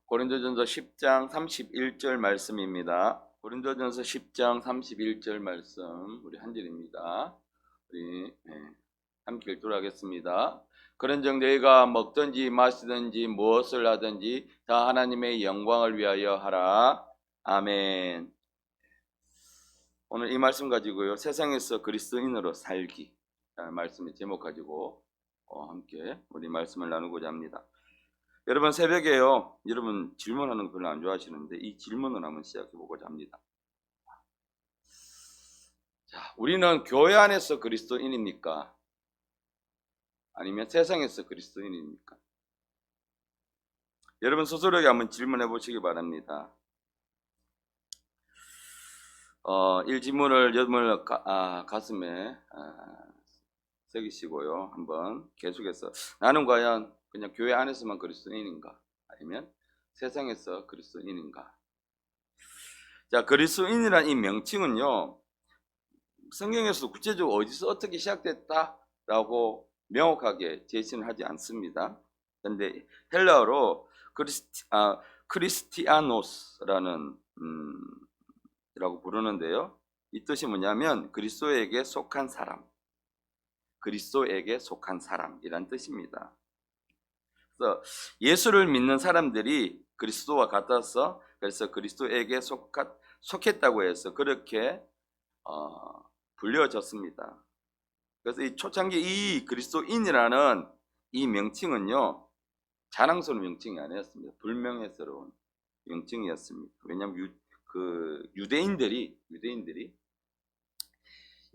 고린도전서 10장 31절 말씀입니다. 고린도전서 10장 31절 말씀 우리 한 절입니다. 우리 함께 읽도록 하겠습니다. 그런즉 너희가 먹든지 마시든지 무엇을 하든지 다 하나님의 영광을 위하여 하라. 아멘. 오늘 이 말씀 가지고요, 세상에서 그리스도인으로 살기 말씀의 제목 가지고 함께 우리 말씀을 나누고자 합니다. 여러분, 새벽에요, 여러분 질문하는 거 별로 안 좋아하시는데 이 질문을 한번 시작해 보고자 합니다. 자, 우리는 교회 안에서 그리스도인입니까? 아니면 세상에서 그리스도인입니까? 여러분 스스로에게 한번 질문해 보시기 바랍니다. 이 질문을 여러분 가슴에 새기시고요, 한번 계속해서 나는 과연 그냥 교회 안에서만 그리스도인인가? 아니면 세상에서 그리스도인인가? 자, 그리스도인이라는 이 명칭은요, 성경에서 구체적으로 어디서 어떻게 시작됐다라고 명확하게 제시는 하지 않습니다. 그런데 헬라어로 크리스티아노스라는 라고 부르는데요, 이 뜻이 뭐냐면 그리스도에게 속한 사람, 그리스도에게 속한 사람이란 뜻입니다. 그래서 예수를 믿는 사람들이 그리스도와 같아서, 그래서 그리스도에게 속했다고 해서 그렇게 불려졌습니다. 그래서 이 초창기 이 그리스도인이라는 이 명칭은요, 자랑스러운 명칭이 아니었습니다. 불명예스러운 명칭이었습니다. 왜냐하면 유대인들이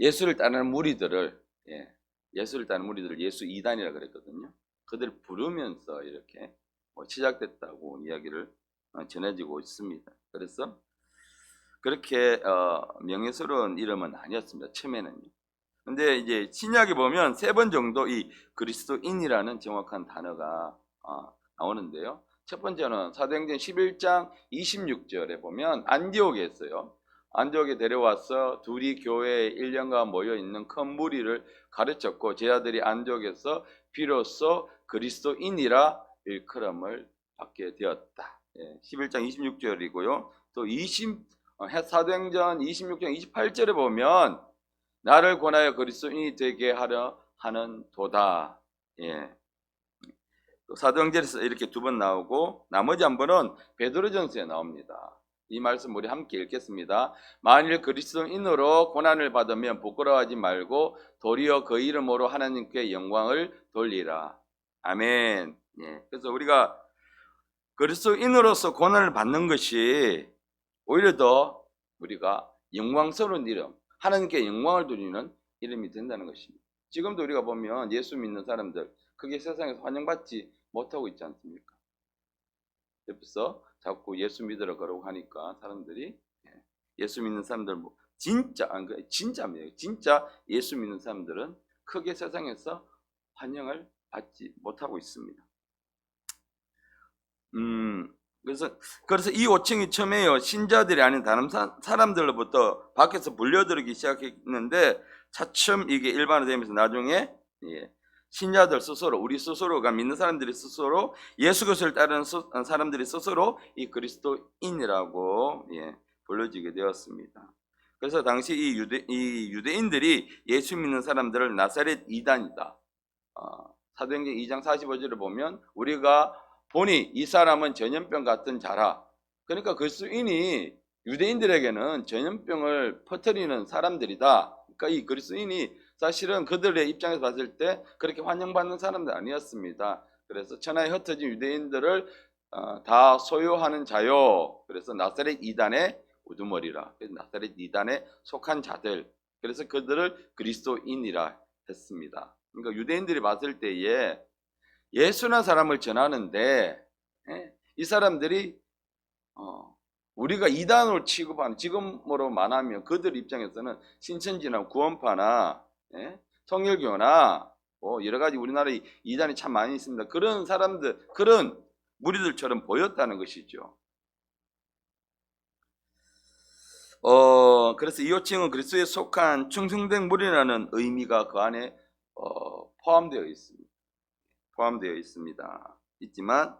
예수를 따르는 무리들을 예수 이단이라 그랬거든요. 그들을 부르면서 이렇게 시작됐다고 이야기를 전해지고 있습니다. 그래서 그렇게 명예스러운 이름은 아니었습니다, 처음에는요. 근데 이제 신약에 보면 3번 정도 이 그리스도인이라는 정확한 단어가 나오는데요. 첫 번째는 사도행전 11장 26절에 보면 안디옥에 있어요. 안디옥에 데려와서 둘이 교회에 1년간 모여 있는 큰 무리를 가르쳤고, 제자들이 안디옥에서 비로소 그리스도인이라 일컬음을 받게 되었다. 11장 26절이고요. 또 사도행전 26장 28절에 보면 나를 권하여 그리스도인이 되게 하려 하는 도다. 또 사도행전에서 이렇게 2번 나오고, 나머지 한 번은 베드로전서에 나옵니다. 이 말씀 우리 함께 읽겠습니다. 만일 그리스도인으로 고난을 받으면 부끄러워하지 말고 도리어 그 이름으로 하나님께 영광을 돌리라. 아멘. 그래서 우리가 그리스도인으로서 고난을 받는 것이 오히려 더 우리가 영광스러운 이름, 하나님께 영광을 돌리는 이름이 된다는 것입니다. 지금도 우리가 보면 예수 믿는 사람들 그게 세상에서 환영받지 못하고 있지 않습니까? 옆에서 자꾸 예수 믿으러 가라고 하니까 사람들이, 예수 믿는 사람들 진짜입니다. 진짜 예수 믿는 사람들은 크게 세상에서 환영을 받지 못하고 있습니다. 그래서 이 호칭이 처음에요, 신자들이 아닌 다른 사람들로부터 밖에서 불려들기 시작했는데 차츰 이게 일반화되면서 나중에 신자들 스스로, 우리 스스로가 믿는 사람들이 스스로, 예수 그리스도를 따르는 사람들이 스스로 이 그리스도인이라고 불러지게 되었습니다. 그래서 당시 이 유대인들이 예수 믿는 사람들을 나사렛 이단이다. 사도행전 2장 45절을 보면 우리가 보니 이 사람은 전염병 같은 자라. 그러니까 그리스도인이 유대인들에게는 전염병을 퍼뜨리는 사람들이다. 그러니까 이 그리스도인이 사실은 그들의 입장에서 봤을 때 그렇게 환영받는 사람들 아니었습니다. 그래서 천하에 흩어진 유대인들을 다 소유하는 자요. 그래서 나사렛 이단의 우두머리라. 그래서 나사렛 이단에 속한 자들. 그래서 그들을 그리스도인이라 했습니다. 그러니까 유대인들이 봤을 때에 예수나 사람을 전하는데 이 사람들이 우리가 이단으로 취급하는, 지금으로 말하면 그들 입장에서는 신천지나 구원파나 통일교나 여러 가지 우리나라에 이단이 참 많이 있습니다. 그런 사람들, 그런 무리들처럼 보였다는 것이죠. 그래서 이 호칭은 그리스도에 속한 충성된 무리라는 의미가 그 안에 포함되어 있습니다. 있지만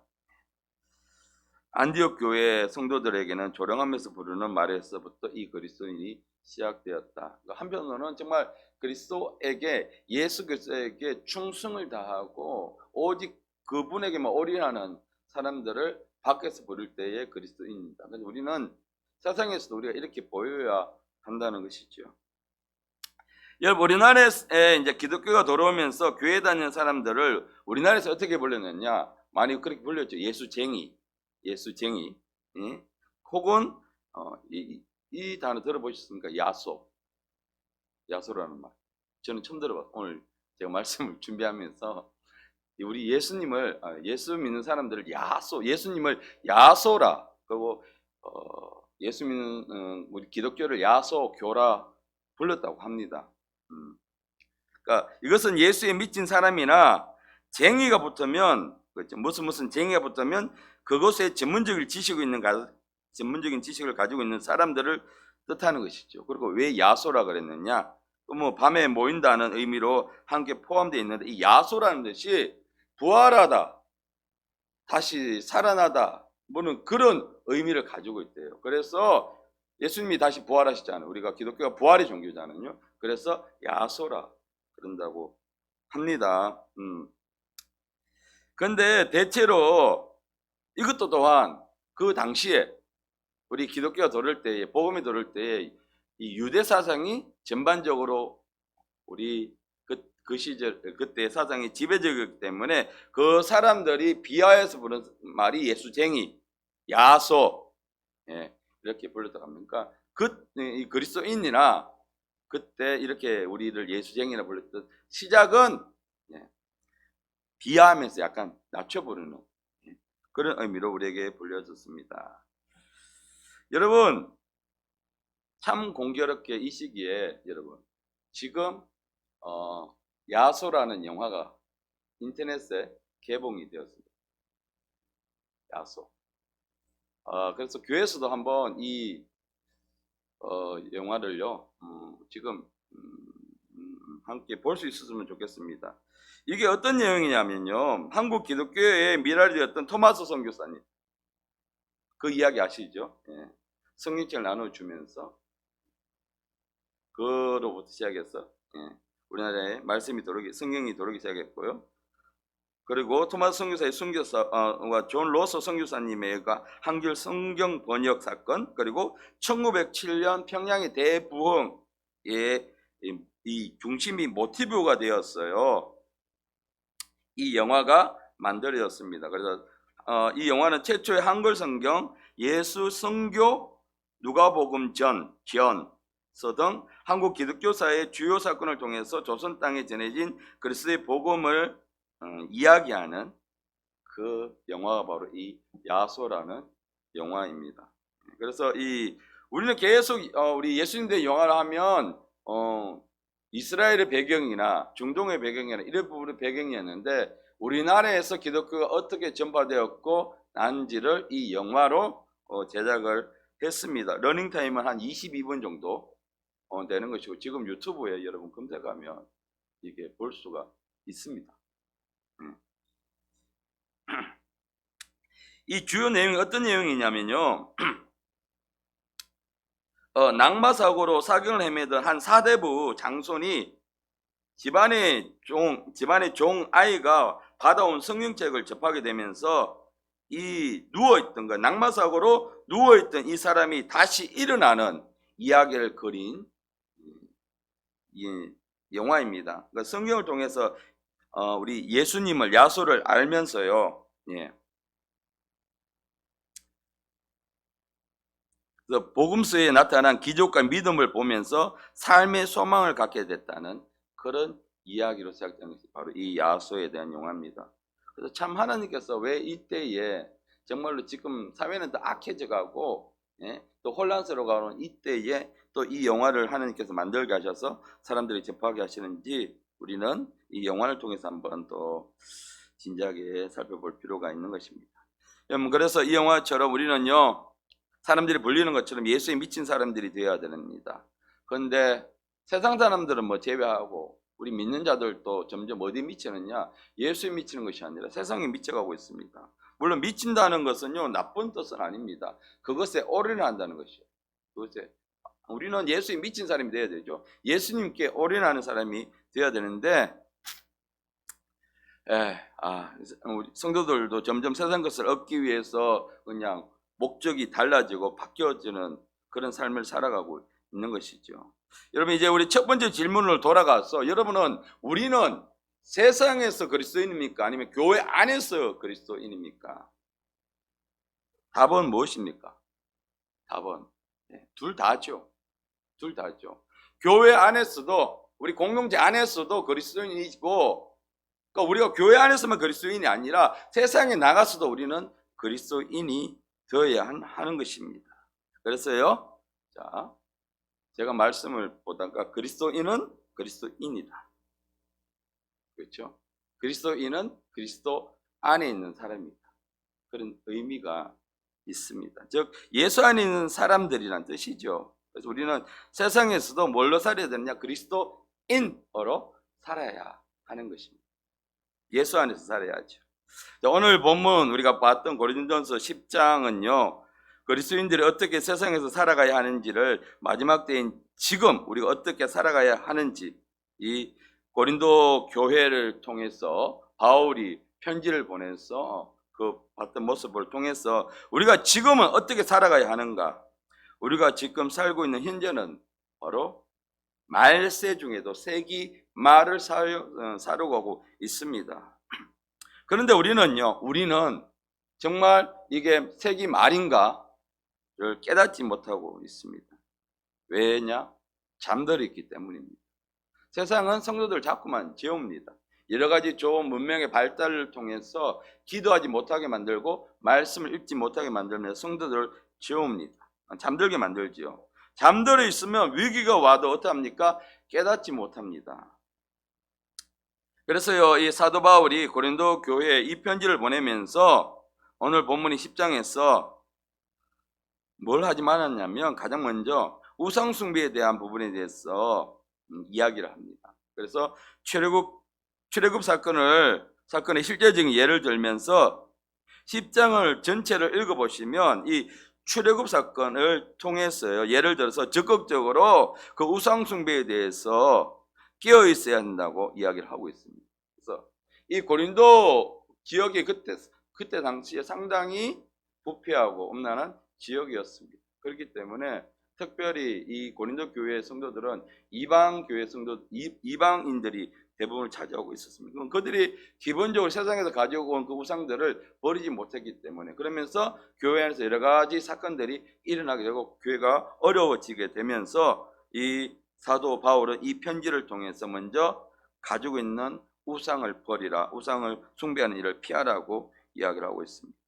안디옥 교회 성도들에게는 조롱하면서 부르는 말에서부터 이 그리스도인이 시작되었다. 그러니까 한편으로는 정말 그리스도에게, 예수 그리스도에게 충성을 다하고 오직 그분에게만 올인하는 사람들을 밖에서 부를 때의 그리스도인입니다. 그래서 우리는 세상에서도 우리가 이렇게 보여야 한다는 것이죠. 여러분, 우리나라에 이제 기독교가 들어오면서 교회 다니는 사람들을 우리나라에서 어떻게 불렀느냐? 많이 그렇게 불렸죠. 예수쟁이. 예? 혹은 이 단어 들어보셨습니까? 야소라는 말. 저는 처음 들어봤어요. 오늘 제가 말씀을 준비하면서 우리 예수님을, 예수 믿는 사람들을 예수님을 야소라, 그리고 예수 믿는 우리 기독교를 야소교라 불렀다고 합니다. 그러니까 이것은 예수에 미친 사람이나 쟁의가 붙으면, 그렇죠? 무슨 쟁의가 붙으면 그것에 전문적인 지식을 가지고 있는 사람들을 뜻하는 것이죠. 그리고 왜 야소라 그랬느냐? 뭐 밤에 모인다는 의미로 함께 포함되어 있는데, 이 야소라는 것이 부활하다, 다시 살아나다, 뭐는 그런 의미를 가지고 있대요. 그래서 예수님이 다시 부활하시잖아요. 우리가 기독교가 부활의 종교잖아요. 그래서 야소라 그런다고 합니다. 그런데 대체로 이것도 또한 그 당시에 우리 기독교가 들어올 때에, 복음이 들어올 때에 이 유대 사상이 전반적으로 우리 그 시절 그때 사상이 지배적이기 때문에 그 사람들이 비하해서 부른 말이 예수쟁이, 야소, 이렇게 불렀다고 합니까? 이 그리스도인이나 그때 이렇게 우리를 예수쟁이라 불렀던 시작은 비하하면서 약간 낮춰 부르는 그런 의미로 우리에게 불려졌습니다. 여러분, 참 공교롭게 이 시기에 여러분 지금 야소라는 영화가 인터넷에 개봉이 되었습니다. 야소. 그래서 교회에서도 한번 이 영화를요 지금 함께 볼 수 있었으면 좋겠습니다. 이게 어떤 내용이냐면요, 한국 기독교의 미랄이었던 토마스 선교사님, 그 이야기 아시죠? 성경책을 나눠주면서 그로부터 시작해서 우리나라에 성경이 들어오기 시작했고요. 그리고 토마스 선교사의 선교사와 존 로서 선교사님의 한글 성경 번역 사건, 그리고 1907년 평양의 대부흥의 이 중심이 모티브가 되었어요. 이 영화가 만들어졌습니다. 그래서 이 영화는 최초의 한글 성경, 예수 선교, 누가복음 서 등 한국 기독교사의 주요 사건을 통해서 조선 땅에 전해진 그리스도의 복음을 이야기하는 그 영화가 바로 이 야소라는 영화입니다. 그래서 우리는 계속 우리 예수님의 영화를 하면 이스라엘의 배경이나 중동의 배경이나 이런 부분의 배경이었는데, 우리나라에서 기독교가 어떻게 전파되었고 난지를 이 영화로 제작을 했습니다. 러닝타임은 한 22분 정도 되는 것이고, 지금 유튜브에 여러분 검색하면 이게 볼 수가 있습니다. 이 주요 내용이 어떤 내용이냐면요, 낙마사고로 사경을 헤매던 한 사대부 장손이 집안의 종 아이가 받아온 성경책을 접하게 되면서 이 낙마사고로 누워있던 이 사람이 다시 일어나는 이야기를 그린 이 영화입니다. 그러니까 성경을 통해서 우리 예수님을, 야소를 알면서요, 복음서에 나타난 기적과 믿음을 보면서 삶의 소망을 갖게 됐다는 그런 이야기로 시작되는 것이 바로 이 야소에 대한 영화입니다. 그래서 참 하나님께서 왜 이때에 정말로 지금 사회는 더 악해져 가고 또 혼란스러워 가는 이때에 또 이 영화를 하나님께서 만들게 하셔서 사람들이 접하게 하시는지 우리는 이 영화를 통해서 한번 더 진지하게 살펴볼 필요가 있는 것입니다. 여러분, 그래서 이 영화처럼 우리는요, 사람들이 불리는 것처럼 예수에 미친 사람들이 되어야 됩니다. 그런데 세상 사람들은 뭐 제외하고 우리 믿는 자들도 점점 어디 미치느냐? 예수에 미치는 것이 아니라 세상에 미쳐가고 있습니다. 물론 미친다는 것은요, 나쁜 뜻은 아닙니다. 그것에 올인한다는 것이요. 그것에 우리는 예수에 미친 사람이 되어야 되죠. 예수님께 올인하는 사람이 되어야 되는데, 우리 성도들도 점점 세상 것을 얻기 위해서 그냥 목적이 달라지고 바뀌어지는 그런 삶을 살아가고 있는 것이죠. 여러분, 이제 우리 첫 번째 질문을 돌아가서, 여러분은 우리는 세상에서 그리스도인입니까? 아니면 교회 안에서 그리스도인입니까? 답은 무엇입니까? 답은 둘 다죠. 둘 다죠. 교회 안에서도, 우리 공동체 안에서도 그리스도인이고, 그러니까 우리가 교회 안에서만 그리스도인이 아니라 세상에 나가서도 우리는 그리스도인이 되어야 하는 것입니다. 그래서요, 자, 제가 말씀을 보다가 그리스도인은 그리스도인이다. 그렇죠? 그리스도인은 그리스도 안에 있는 사람이다. 그런 의미가 있습니다. 즉 예수 안에 있는 사람들이란 뜻이죠. 그래서 우리는 세상에서도 뭘로 살아야 되느냐? 그리스도인으로 살아야 하는 것입니다. 예수 안에서 살아야죠. 오늘 본문 우리가 봤던 고린도전서 10장은요. 그리스도인들이 어떻게 세상에서 살아가야 하는지를 마지막 때인 지금 우리가 어떻게 살아가야 하는지 이 고린도 교회를 통해서 바울이 편지를 보내서 그 봤던 모습을 통해서 우리가 지금은 어떻게 살아가야 하는가, 우리가 지금 살고 있는 현재는 바로 말세 중에도 세기 말을 사려고 있습니다. 그런데 우리는 정말 이게 세기 말인가를 깨닫지 못하고 있습니다. 왜냐? 잠들어 있기 때문입니다. 세상은 성도들 자꾸만 재웁니다. 여러 가지 좋은 문명의 발달을 통해서 기도하지 못하게 만들고 말씀을 읽지 못하게 만들면서 성도들을 재웁니다. 잠들게 만들지요. 잠들어 있으면 위기가 와도 어떡합니까? 깨닫지 못합니다. 그래서요, 이 사도 바울이 고린도 교회에 이 편지를 보내면서 오늘 본문이 10장에서 뭘 하지 말았냐면 가장 먼저 우상 숭배에 대한 부분에 대해서 이야기를 합니다. 그래서 출애굽 사건의 실제적인 예를 들면서 10장을 전체를 읽어보시면 이 출애굽 사건을 통해서요, 예를 들어서 적극적으로 그 우상 숭배에 대해서 깨어 있어야 한다고 이야기를 하고 있습니다. 그래서 이 고린도 지역이 그때 당시에 상당히 부패하고 음란한 지역이었습니다. 그렇기 때문에 특별히 이 고린도 교회 성도들은 이방인들이 대부분을 차지하고 있었습니다. 그럼 그들이 기본적으로 세상에서 가지고 온 그 우상들을 버리지 못했기 때문에, 그러면서 교회 안에서 여러 가지 사건들이 일어나게 되고 교회가 어려워지게 되면서 이 사도 바울은 이 편지를 통해서 먼저 가지고 있는 우상을 버리라, 우상을 숭배하는 일을 피하라고 이야기를 하고 있습니다.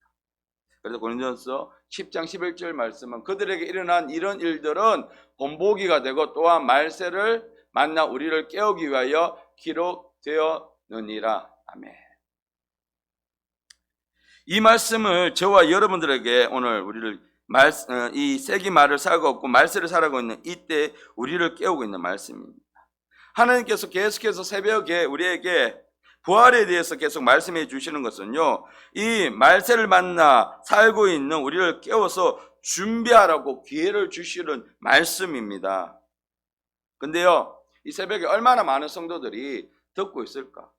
그래서 고린도전서 10장 11절 말씀은 그들에게 일어난 이런 일들은 본보기가 되고 또한 말세를 만나 우리를 깨우기 위하여 기록되었느니라. 아멘. 이 말씀을 저와 여러분들에게 오늘 이 세기 말을 살고 있고 말세를 살아가고 있는 이때 우리를 깨우고 있는 말씀입니다. 하나님께서 계속해서 새벽에 우리에게 부활에 대해서 계속 말씀해 주시는 것은요, 이 말세를 만나 살고 있는 우리를 깨워서 준비하라고 기회를 주시는 말씀입니다. 근데요, 이 새벽에 얼마나 많은 성도들이 듣고 있을까?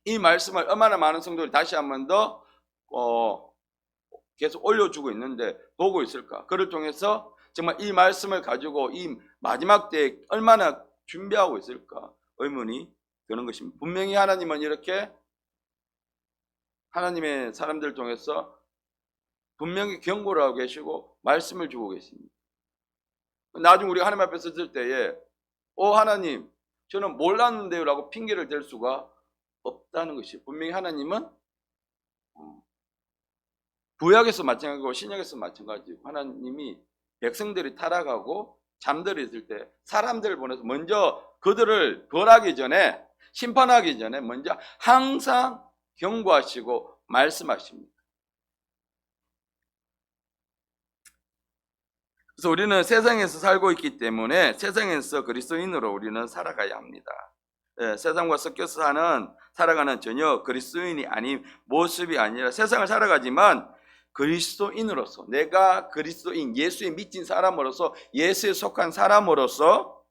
이 말씀을 얼마나 많은 성도들이 다시 한 번 더 계속 올려주고 있는데 보고 있을까? 그를 통해서 정말 이 말씀을 가지고 이 마지막 때에 얼마나 준비하고 있을까? 의문이 드는 것입니다. 분명히 하나님은 이렇게 하나님의 사람들을 통해서 분명히 경고를 하고 계시고 말씀을 주고 계십니다. 나중에 우리가 하나님 앞에 섰을 때에 하나님, 저는 몰랐는데요 라고 핑계를 댈 수가 없다는 것이, 분명히 하나님은 구약에서 마찬가지고 신약에서 마찬가지고 하나님이 백성들이 타락하고 잠들어 있을 때 사람들을 보내서 먼저 그들을 벌하기 전에, 심판하기 전에 먼저 항상 경고하시고 말씀하십니다. 그래서 우리는 세상에서 살고 있기 때문에 세상에서 그리스도인으로 우리는 살아가야 합니다. 세상과 섞여서 살아가는 전혀 그리스도인이 아닌 모습이 아니라 세상을 살아가지만 그리스도인으로서, 내가 그리스도인, 예수에 미친 사람으로서, 예수에 속한 사람으로서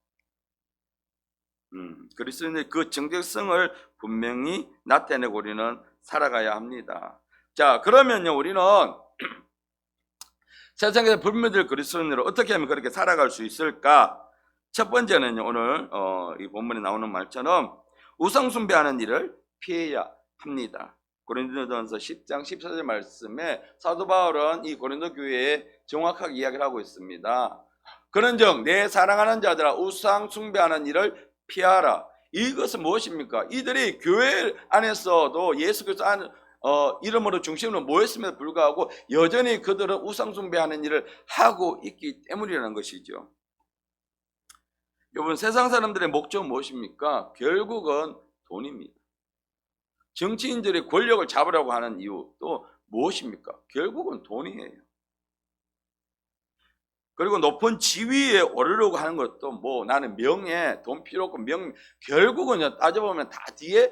그리스도인의 그 정체성을 분명히 나타내고 우리는 살아가야 합니다. 자, 그러면요, 우리는 세상에서 불멸될 그리스도인으로 어떻게 하면 그렇게 살아갈 수 있을까? 첫 번째는요, 오늘 이 본문에 나오는 말처럼 우상 숭배하는 일을 피해야 합니다. 고린도전서 10장 14절 말씀에 사도 바울은 이 고린도 교회에 정확하게 이야기를 하고 있습니다. 그런즉 내 사랑하는 자들아 우상 숭배하는 일을 피하라. 이것은 무엇입니까? 이들이 교회 안에서도 예수 그리스도 이름으로 중심으로 모였음에도 불구하고 여전히 그들은 우상 숭배하는 일을 하고 있기 때문이라는 것이죠. 여러분, 세상 사람들의 목적은 무엇입니까? 결국은 돈입니다. 정치인들의 권력을 잡으려고 하는 이유도 무엇입니까? 결국은 돈이에요. 그리고 높은 지위에 오르려고 하는 것도 나는 명예, 돈 필요 없고 결국은 따져보면 다 뒤에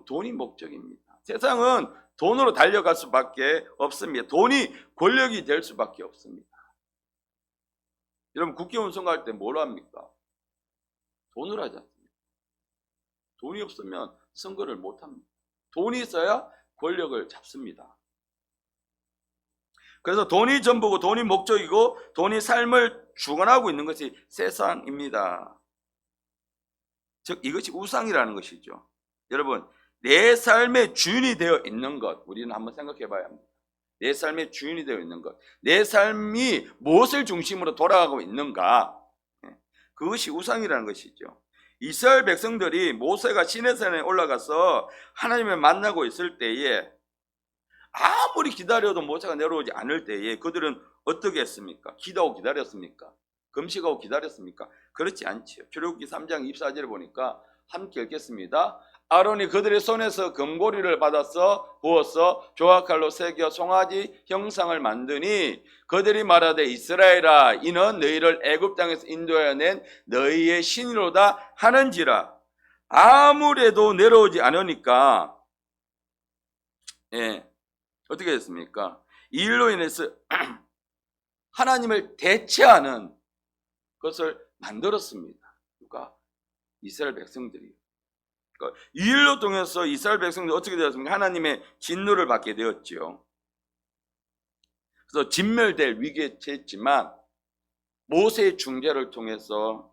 돈이 목적입니다. 세상은 돈으로 달려갈 수밖에 없습니다. 돈이 권력이 될 수밖에 없습니다. 여러분, 국회의원 선거할 때 뭘 합니까? 돈을 하지 않습니까? 돈이 없으면 선거를 못 합니다. 돈이 있어야 권력을 잡습니다. 그래서 돈이 전부고 돈이 목적이고 돈이 삶을 주관하고 있는 것이 세상입니다. 즉 이것이 우상이라는 것이죠. 여러분, 내 삶의 주인이 되어 있는 것, 우리는 한번 생각해 봐야 합니다. 내 삶의 주인이 되어 있는 것, 내 삶이 무엇을 중심으로 돌아가고 있는가, 그것이 우상이라는 것이죠. 이스라엘 백성들이 모세가 시내산에 올라가서 하나님을 만나고 있을 때에 아무리 기다려도 모세가 내려오지 않을 때에 그들은 어떻게 했습니까? 기도하고 기다렸습니까? 금식하고 기다렸습니까? 그렇지 않지요. 출애굽기 3장 24절에 보니까 함께 읽겠습니다. 아론이 그들의 손에서 금고리를 받아서 부어서 조각칼로 새겨 송아지 형상을 만드니 그들이 말하되 이스라엘아 이는 너희를 애굽 땅에서 인도하여 낸 너희의 신이로다 하는지라. 아무래도 내려오지 않으니까 어떻게 됐습니까? 이 일로 인해서 하나님을 대체하는 것을 만들었습니다. 누가? 이스라엘 백성들이요. 그러니까 이 일로 통해서 이스라엘 백성들이 어떻게 되었습니까? 하나님의 진노를 받게 되었죠. 그래서 진멸될 위기에 처했지만 모세의 중재를 통해서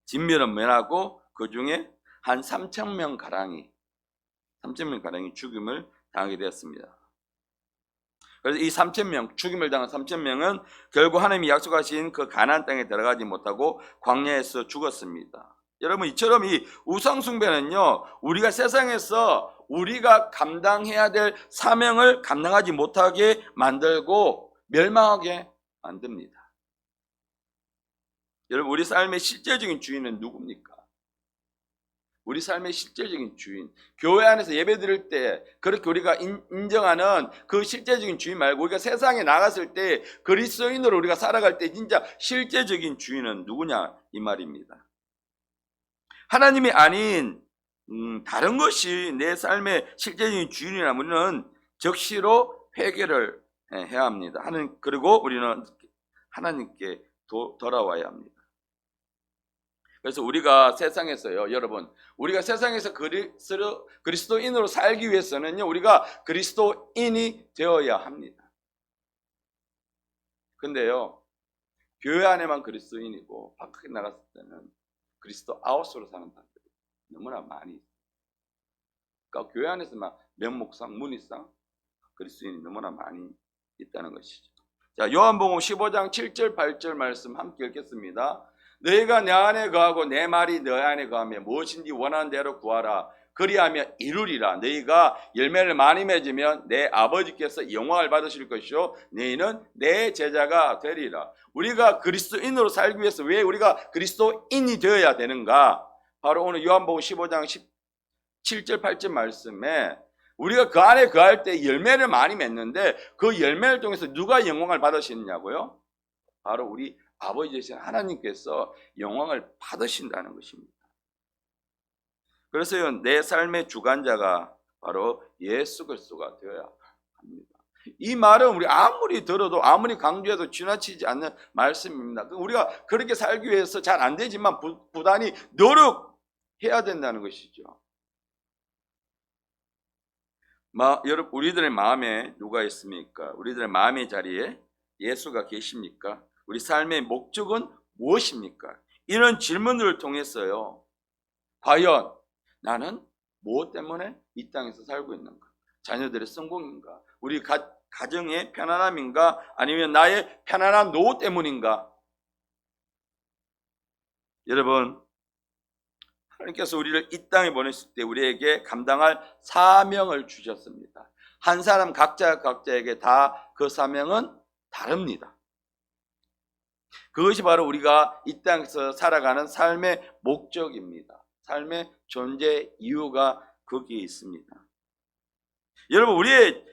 진멸은 면하고 그 중에 한 3,000명 가량이 죽임을 당하게 되었습니다. 그래서 이 3,000명, 죽임을 당한 3,000명은 결국 하나님이 약속하신 그 가나안 땅에 들어가지 못하고 광야에서 죽었습니다. 여러분, 이처럼 이 우상 숭배는요, 우리가 세상에서 우리가 감당해야 될 사명을 감당하지 못하게 만들고 멸망하게 만듭니다. 여러분, 우리 삶의 실제적인 주인은 누굽니까? 우리 삶의 실제적인 주인, 교회 안에서 예배 드릴 때 그렇게 우리가 인정하는 그 실제적인 주인 말고 우리가 세상에 나갔을 때 그리스도인으로 우리가 살아갈 때 진짜 실제적인 주인은 누구냐 이 말입니다. 하나님이 아닌 다른 것이 내 삶의 실제적인 주인이라면 적시로 회개를 해야 합니다. 그리고 우리는 하나님께 돌아와야 합니다. 그래서 우리가 세상에서요, 여러분, 우리가 세상에서 그리스도인으로 살기 위해서는요, 우리가 그리스도인이 되어야 합니다. 근데요, 교회 안에만 그리스도인이고 밖에 나갔을 때는 그리스도 아웃으로 사는 사람들이 너무나 많이 있어요. 그러니까 교회 안에서만 면목상, 문의상 그리스도인이 너무나 많이 있다는 것이죠. 자, 요한복음 15장 7절 8절 말씀 함께 읽겠습니다. 너희가 내 안에 거하고 내 말이 너희 안에 거하며 무엇인지 원하는 대로 구하라. 그리하면 이루리라. 너희가 열매를 많이 맺으면 내 아버지께서 영광을 받으실 것이요 너희는 내 제자가 되리라. 우리가 그리스도인으로 살기 위해서 왜 우리가 그리스도인이 되어야 되는가? 바로 오늘 요한복음 15장 7절 8절 말씀에 우리가 그 안에 거할 때 열매를 많이 맺는데 그 열매를 통해서 누가 영광을 받으시느냐고요? 바로 우리 아버지 되신 하나님께서 영광을 받으신다는 것입니다. 그래서요, 내 삶의 주관자가 바로 예수 그리스도가 되어야 합니다. 이 말은 우리 아무리 들어도 아무리 강조해도 지나치지 않는 말씀입니다. 우리가 그렇게 살기 위해서 잘 안 되지만 부단히 노력해야 된다는 것이죠. 여러분, 우리들의 마음에 누가 있습니까? 우리들의 마음의 자리에 예수가 계십니까? 우리 삶의 목적은 무엇입니까? 이런 질문들을 통해서요, 과연 나는 무엇 때문에 이 땅에서 살고 있는가? 자녀들의 성공인가? 우리 가정의 편안함인가? 아니면 나의 편안한 노후 때문인가? 여러분, 하나님께서 우리를 이 땅에 보냈을 때 우리에게 감당할 사명을 주셨습니다. 한 사람 각자에게 다 그 사명은 다릅니다. 그것이 바로 우리가 이 땅에서 살아가는 삶의 목적입니다. 삶의 존재 이유가 거기에 있습니다. 여러분, 우리의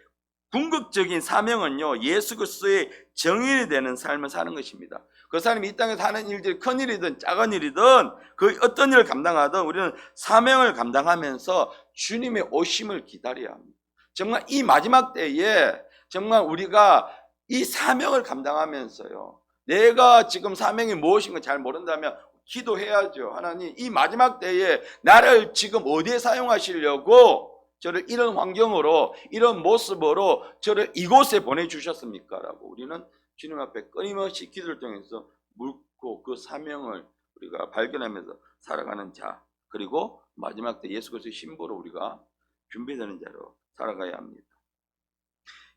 궁극적인 사명은요, 예수 그리스도의 정인이 되는 삶을 사는 것입니다. 그 사람이 이 땅에서 하는 일들이 큰 일이든 작은 일이든 그 어떤 일을 감당하든 우리는 사명을 감당하면서 주님의 오심을 기다려야 합니다. 정말 이 마지막 때에 정말 우리가 이 사명을 감당하면서요, 내가 지금 사명이 무엇인가 잘 모른다면 기도해야죠. 하나님, 이 마지막 때에 나를 지금 어디에 사용하시려고 저를 이런 환경으로, 이런 모습으로 저를 이곳에 보내주셨습니까? 라고 우리는 주님 앞에 끊임없이 기도를 통해서 묻고 그 사명을 우리가 발견하면서 살아가는 자, 그리고 마지막 때 예수 그리스도의 신부로 우리가 준비되는 자로 살아가야 합니다.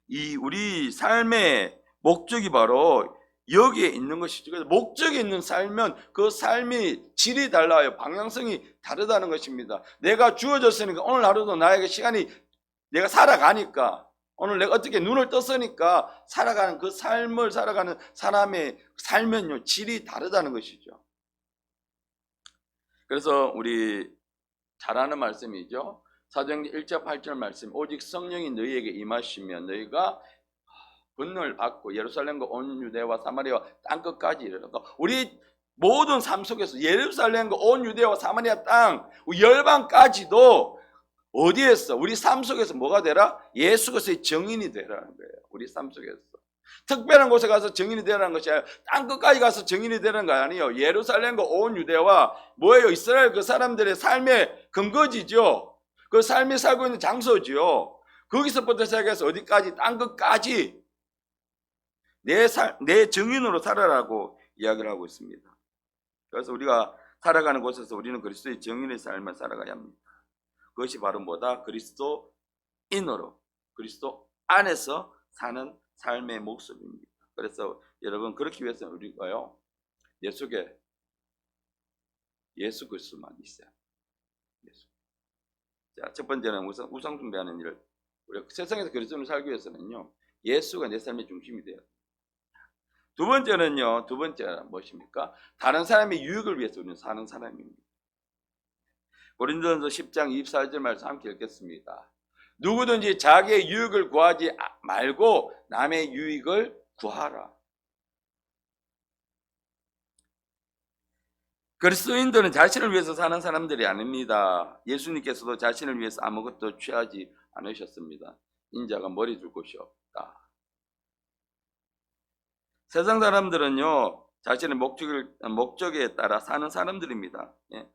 이 우리 삶의 목적이 바로 여기에 있는 것이죠. 그래서 목적이 있는 삶은 그 삶이 질이 달라요. 방향성이 다르다는 것입니다. 내가 주어졌으니까 오늘 하루도 나에게 시간이 내가 살아가니까 오늘 내가 어떻게 눈을 떴으니까 살아가는 그 삶을 살아가는 사람의 삶은요, 질이 다르다는 것이죠. 그래서 우리 잘 아는 말씀이죠. 사도행전 1장 8절 말씀, 오직 성령이 너희에게 임하시면 너희가 분노를 받고 예루살렘과 온 유대와 사마리아와 땅끝까지 이르러가. 우리 모든 삶 속에서 예루살렘과 온 유대와 사마리아 땅 열방까지도 어디에서 우리 삶 속에서 뭐가 되라? 예수 그리스도의 정인이 되라는 거예요. 우리 삶 속에서 특별한 곳에 가서 정인이 되라는 것이 아니라 땅끝까지 가서 정인이 되는 거 아니에요. 예루살렘과 온 유대와 뭐예요? 이스라엘 그 사람들의 삶의 근거지죠. 그 삶이 살고 있는 장소죠. 거기서부터 시작해서 어디까지? 땅끝까지 내 정인으로 살아라고 이야기를 하고 있습니다. 그래서 우리가 살아가는 곳에서 우리는 그리스도의 정인의 삶을 살아가야 합니다. 그것이 바로 뭐다? 그리스도인으로, 그리스도 안에서 사는 삶의 모습입니다. 그래서 여러분, 그렇기 위해서는 우리가요, 내 속에 예수 그리스도만 있어야 합니다. 자, 첫 번째는 우상 숭배하는 일을, 우리가 세상에서 그리스도를 살기 위해서는요, 예수가 내 삶의 중심이 돼요. 두 번째는요, 두 번째는 무엇입니까? 다른 사람의 유익을 위해서 우리는 사는 사람입니다. 고린도전서 10장 24절 말씀 함께 읽겠습니다. 누구든지 자기의 유익을 구하지 말고 남의 유익을 구하라. 그리스도인들은 자신을 위해서 사는 사람들이 아닙니다. 예수님께서도 자신을 위해서 아무것도 취하지 않으셨습니다. 인자가 머리 둘 곳이 없다. 세상 사람들은요, 자신의 목적에 따라 사는 사람들입니다. 예.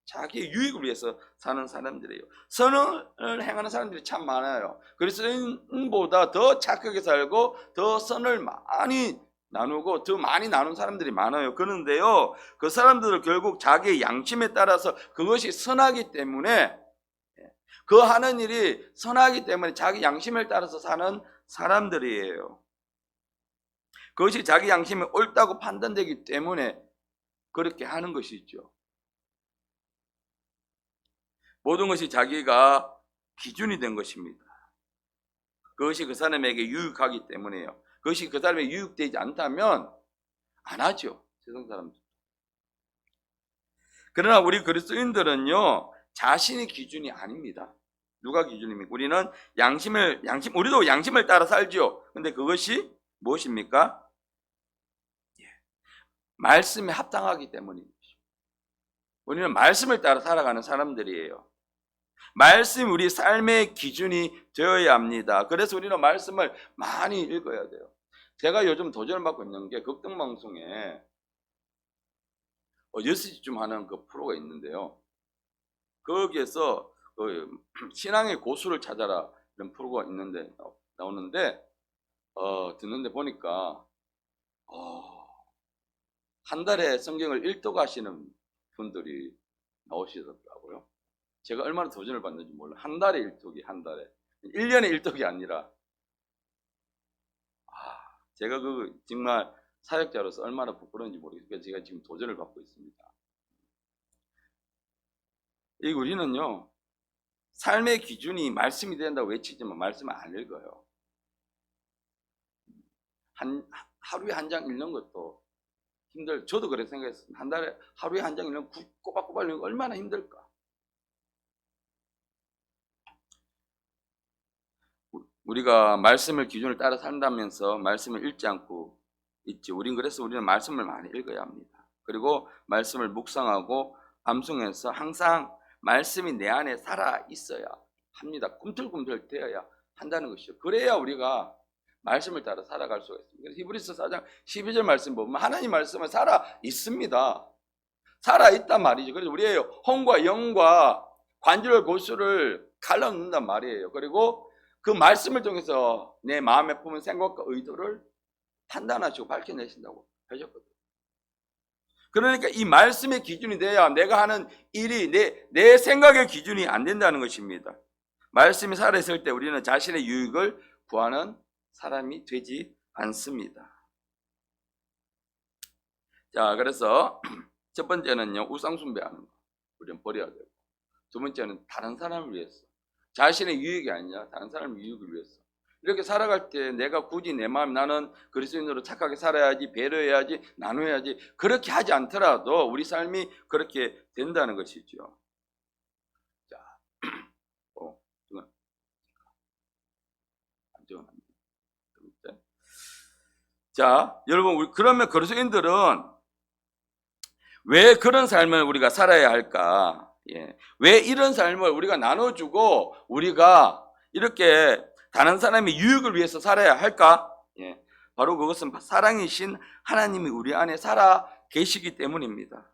자기의 유익을 위해서 사는 사람들이에요. 선을 행하는 사람들이 참 많아요. 그리스도인보다 더 착하게 살고 더 선을 많이 나누고 더 많이 나눈 사람들이 많아요. 그런데요, 그 사람들은 결국 자기의 양심에 따라서 그것이 선하기 때문에, 그 하는 일이 선하기 때문에 자기 양심을 따라서 사는 사람들이에요. 그것이 자기 양심이 옳다고 판단되기 때문에 그렇게 하는 것이죠. 모든 것이 자기가 기준이 된 것입니다. 그것이 그 사람에게 유익하기 때문에요. 그것이 그 사람에게 유익되지 않다면 안 하죠. 세상 사람들. 그러나 우리 그리스도인들은요, 자신이 기준이 아닙니다. 누가 기준입니까? 우리는 우리도 양심을 따라 살죠. 근데 그것이 무엇입니까? 말씀에 합당하기 때문입니다. 우리는 말씀을 따라 살아가는 사람들이에요. 말씀이 우리 삶의 기준이 되어야 합니다. 그래서 우리는 말씀을 많이 읽어야 돼요. 제가 요즘 도전을 받고 있는 게 극등방송에 6시쯤 하는 그 프로가 있는데요. 거기에서 신앙의 고수를 찾아라 이런 프로가 있는데 나오는데 듣는데 보니까 한 달에 성경을 읽독하시는 분들이 나오시더라고요. 제가 얼마나 도전을 받는지 몰라요. 한 달에 일독이 한 달에 1년에 일독이 아니라 제가 정말 사역자로서 얼마나 부끄러운지 모르겠어요. 제가 지금 도전을 받고 있습니다. 우리는요 삶의 기준이 말씀이 된다고 외치지만 말씀을 안 읽어요. 하루에 한 장 읽는 것도 저도 그렇게 생각했어요. 한 달에 하루에 한 장 읽는 꼬박꼬박 읽는 거 얼마나 힘들까. 우리가 말씀을 기준을 따라 산다면서 말씀을 읽지 않고 있지. 그래서 우리는 말씀을 많이 읽어야 합니다. 그리고 말씀을 묵상하고 암송해서 항상 말씀이 내 안에 살아 있어야 합니다. 꿈틀꿈틀 되어야 한다는 것이죠. 그래야 우리가 말씀을 따라 살아갈 수가 있습니다. 그래서 히브리서 4장 12절 말씀 보면 하나님 말씀은 살아 있습니다. 살아 있단 말이죠. 그래서 우리의 혼과 영과 관절 고수를 갈라놓는단 말이에요. 그리고 그 말씀을 통해서 내 마음에 품은 생각과 의도를 판단하시고 밝혀내신다고 하셨거든요. 그러니까 이 말씀의 기준이 돼야 내가 하는 일이 내 생각의 기준이 안 된다는 것입니다. 말씀이 살아있을 때 우리는 자신의 유익을 구하는 사람이 되지 않습니다. 자, 그래서 첫 번째는요, 우상숭배하는 거. 우리는 버려야 되고. 두 번째는 다른 사람을 위해서. 자신의 유익이 아니라 다른 사람의 유익을 위해서. 이렇게 살아갈 때 내가 굳이 내 마음 나는 그리스도인으로 착하게 살아야지, 배려해야지, 나눠야지, 그렇게 하지 않더라도 우리 삶이 그렇게 된다는 것이죠. 자, 자, 여러분, 그러면 그리스도인들은 왜 그런 삶을 우리가 살아야 할까? 왜 이런 삶을 우리가 나눠주고 우리가 이렇게 다른 사람의 유익을 위해서 살아야 할까? 바로 그것은 사랑이신 하나님이 우리 안에 살아 계시기 때문입니다.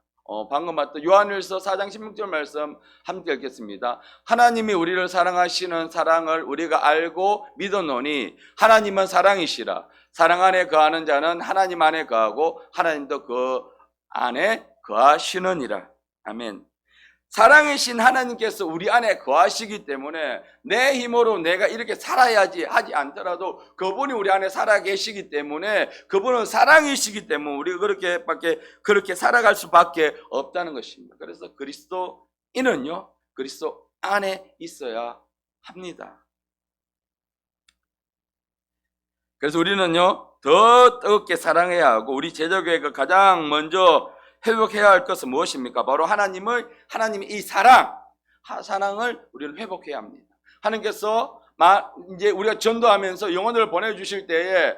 방금 봤던 요한일서 4장 16절 말씀 함께 읽겠습니다. 하나님이 우리를 사랑하시는 사랑을 우리가 알고 믿었노니 하나님은 사랑이시라. 사랑 안에 거하는 자는 하나님 안에 거하고 하나님도 그 안에 거하시느니라. 아멘. 사랑이신 하나님께서 우리 안에 거하시기 때문에 내 힘으로 내가 이렇게 살아야지 하지 않더라도 그분이 우리 안에 살아 계시기 때문에 그분은 사랑이시기 때문에 우리가 그렇게 살아갈 수밖에 없다는 것입니다. 그래서 그리스도인은요, 그리스도 안에 있어야 합니다. 그래서 우리는요, 더 뜨겁게 사랑해야 하고 우리 제자교회가 가장 먼저 회복해야 할 것은 무엇입니까? 바로 하나님의 이 사랑을 우리는 회복해야 합니다. 하나님께서 이제 우리가 전도하면서 영혼을 보내주실 때에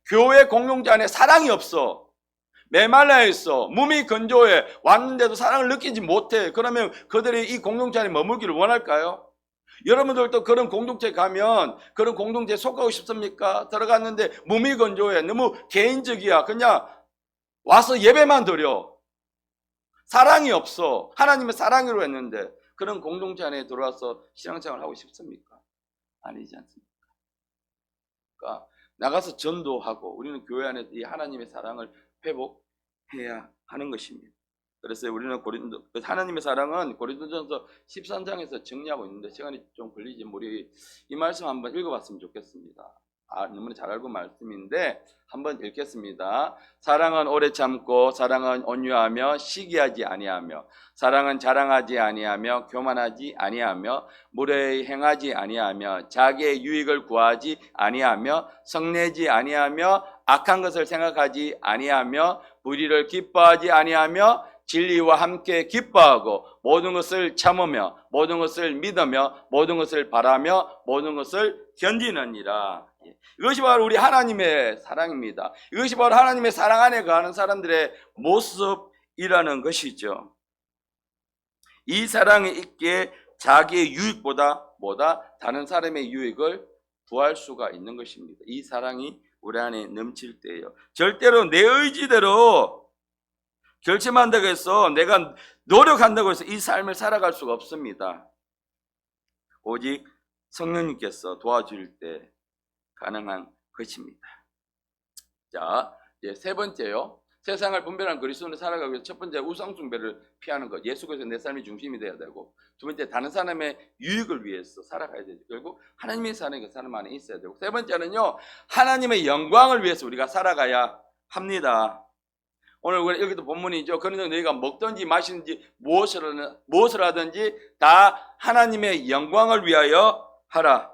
교회 공동체 안에 사랑이 없어. 메말라 있어. 몸이 건조해. 왔는데도 사랑을 느끼지 못해. 그러면 그들이 이 공동체 안에 머물기를 원할까요? 여러분들도 그런 공동체에 가면 그런 공동체에 속하고 싶습니까? 들어갔는데 몸이 건조해. 너무 개인적이야. 그냥 와서 예배만 드려. 사랑이 없어. 하나님의 사랑으로 했는데 그런 공동체 안에 들어와서 신앙생활을 하고 싶습니까? 아니지 않습니까? 그러니까 나가서 전도하고 우리는 교회 안에 이 하나님의 사랑을 회복해야 하는 것입니다. 그래서 우리는 하나님의 사랑은 고린도전서 13장에서 정리하고 있는데 시간이 좀 걸리지 우리 이 말씀 한번 읽어봤으면 좋겠습니다. 너무나 잘 알고 말씀인데 한번 읽겠습니다. 사랑은 오래 참고 사랑은 온유하며 시기하지 아니하며 사랑은 자랑하지 아니하며 교만하지 아니하며 무례히 행하지 아니하며 자기의 유익을 구하지 아니하며 성내지 아니하며 악한 것을 생각하지 아니하며 불의를 기뻐하지 아니하며 진리와 함께 기뻐하고 모든 것을 참으며 모든 것을 믿으며 모든 것을 바라며 모든 것을 견디느니라. 이것이 바로 우리 하나님의 사랑입니다. 이것이 바로 하나님의 사랑 안에 거하는 사람들의 모습이라는 것이죠. 이 사랑이 있기에 자기의 유익보다 다른 사람의 유익을 구할 수가 있는 것입니다. 이 사랑이 우리 안에 넘칠 때예요. 절대로 내 의지대로 결심한다고 해서 내가 노력한다고 해서 이 삶을 살아갈 수가 없습니다. 오직 성령님께서 도와줄 때 가능한 것입니다. 자, 이제 세 번째요. 세상을 분별한 그리스도인을 살아가기 위해서 첫 번째 우상숭배를 피하는 것. 예수께서 내 삶의 중심이 되어야 되고, 두 번째 다른 사람의 유익을 위해서 살아가야 되죠. 결국 하나님의 사랑이 그 사람 안에 있어야 되고, 세 번째는요, 하나님의 영광을 위해서 우리가 살아가야 합니다. 오늘 우리 여기도 본문이죠. 그러나 너희가 먹든지 마시든지 무엇을 하든지 다 하나님의 영광을 위하여 하라.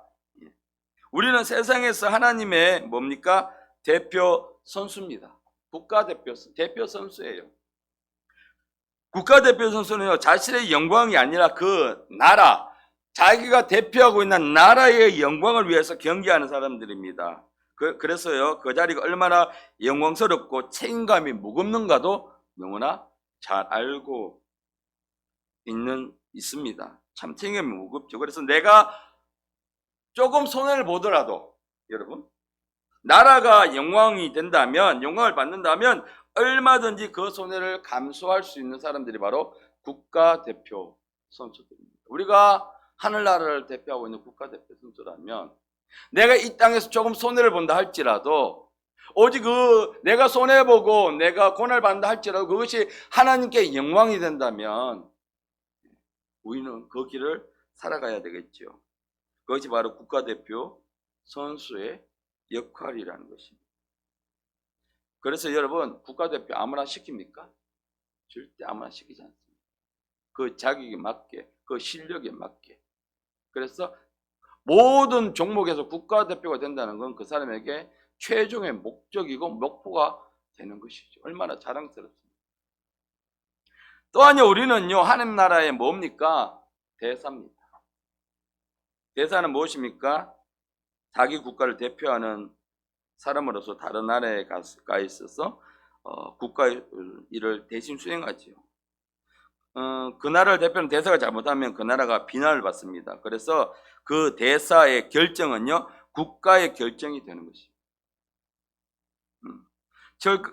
우리는 세상에서 하나님의 뭡니까? 대표 선수입니다. 대표 선수예요. 국가대표 선수는요, 자신의 영광이 아니라 그 나라, 자기가 대표하고 있는 나라의 영광을 위해서 경기하는 사람들입니다. 그래서요, 그 자리가 얼마나 영광스럽고 책임감이 무겁는가도 너무나 잘 알고 있습니다. 참 책임감이 무겁죠. 그래서 내가 조금 손해를 보더라도, 여러분, 나라가 영광이 된다면, 영광을 받는다면 얼마든지 그 손해를 감수할 수 있는 사람들이 바로 국가대표 선수들입니다. 우리가 하늘나라를 대표하고 있는 국가대표 선수라면 내가 이 땅에서 조금 손해를 본다 할지라도, 오직 내가 손해보고 내가 고난을 받는다 할지라도 그것이 하나님께 영광이 된다면 우리는 그 길을 살아가야 되겠죠. 그것이 바로 국가대표 선수의 역할이라는 것입니다. 그래서 여러분, 국가대표 아무나 시킵니까? 절대 아무나 시키지 않습니다. 그 자격에 맞게, 그 실력에 맞게. 그래서 모든 종목에서 국가대표가 된다는 건 그 사람에게 최종의 목적이고 목표가 되는 것이죠. 얼마나 자랑스럽습니다. 또한요, 우리는요, 하나님 나라의 뭡니까? 대사입니다. 대사는 무엇입니까? 자기 국가를 대표하는 사람으로서 다른 나라에 가 있어서 국가 일을 대신 수행하지요. 그 나라를 대표하는 대사가 잘못하면 그 나라가 비난을 받습니다. 그래서 그 대사의 결정은요, 국가의 결정이 되는 것입니다.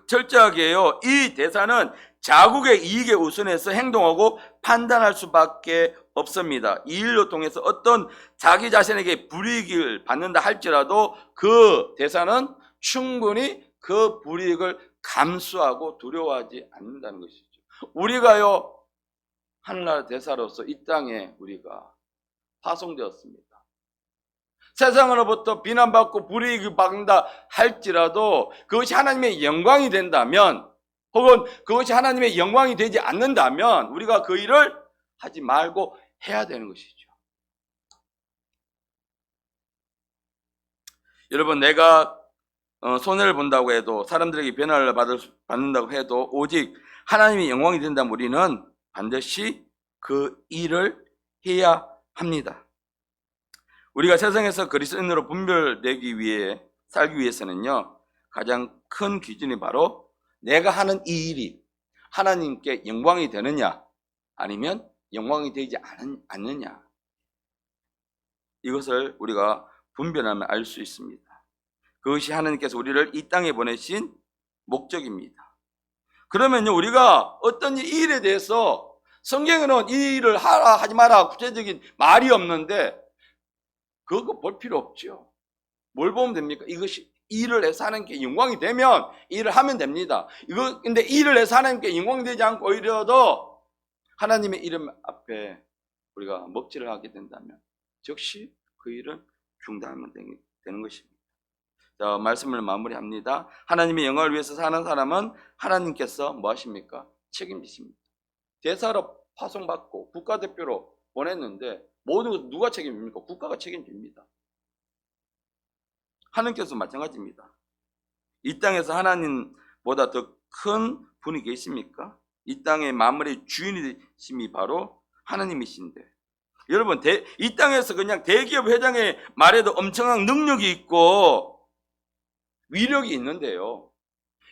철저하게요, 이 대사는 자국의 이익에 우선해서 행동하고 판단할 수밖에 없습니다. 이 일로 통해서 어떤 자기 자신에게 불이익을 받는다 할지라도 그 대사는 충분히 그 불이익을 감수하고 두려워하지 않는다는 것이죠. 우리가요, 하늘나라 대사로서 이 땅에 우리가 파송되었습니다. 세상으로부터 비난받고 불이익을 받는다 할지라도 그것이 하나님의 영광이 된다면, 혹은 그것이 하나님의 영광이 되지 않는다면 우리가 그 일을 하지 말고 해야 되는 것이죠. 여러분, 내가 손해를 본다고 해도, 사람들에게 변화를 받는다고 해도 오직 하나님의 영광이 된다면 우리는 반드시 그 일을 해야 합니다. 우리가 세상에서 그리스도인으로 분별되기 위해 살기 위해서는요, 가장 큰 기준이 바로 내가 하는 이 일이 하나님께 영광이 되느냐 아니면 영광이 되지 않느냐, 이것을 우리가 분별하면 알 수 있습니다. 그것이 하나님께서 우리를 이 땅에 보내신 목적입니다. 그러면요, 우리가 어떤 이 일에 대해서, 성경에는 이 일을 하라 하지 마라 구체적인 말이 없는데 그거 볼 필요 없죠. 뭘 보면 됩니까? 이것이 일을 해서 하나님께 영광이 되면 일을 하면 됩니다. 근데 일을 해서 하나님께 영광이 되지 않고 오히려 더 하나님의 이름 앞에 우리가 먹칠을 하게 된다면 즉시 그 일은 중단하면 되는 것입니다. 자, 말씀을 마무리합니다. 하나님의 영광을 위해서 사는 사람은 하나님께서 뭐 하십니까? 책임지십니다. 대사로 파송받고 국가대표로 보냈는데 모든 것은 누가 책임집니까? 국가가 책임집니다. 하나님께서 마찬가지입니다. 이 땅에서 하나님보다 더 큰 분이 계십니까? 이 땅의 만물의 주인이심이 바로 하나님이신데, 여러분, 이 땅에서 그냥 대기업 회장의 말에도 엄청난 능력이 있고 위력이 있는데요,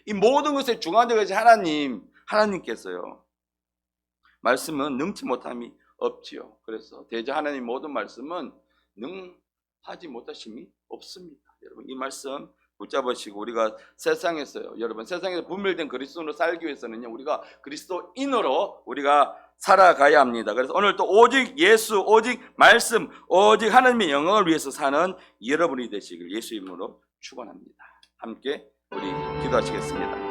이 모든 것의 중앙적인 하나님께서요, 말씀은 능치 못함이 없지요. 그래서 대저 하나님 모든 말씀은 능하지 못하심이 없습니다. 여러분 이 말씀 붙잡으시고 우리가 세상에서요, 여러분 세상에서 분별된 그리스도인으로 살기 위해서는요, 우리가 그리스도인으로 우리가 살아가야 합니다. 그래서 오늘 또 오직 예수, 오직 말씀, 오직 하나님의 영광을 위해서 사는 여러분이 되시길 예수 이름으로 축원합니다. 함께 우리 기도하시겠습니다.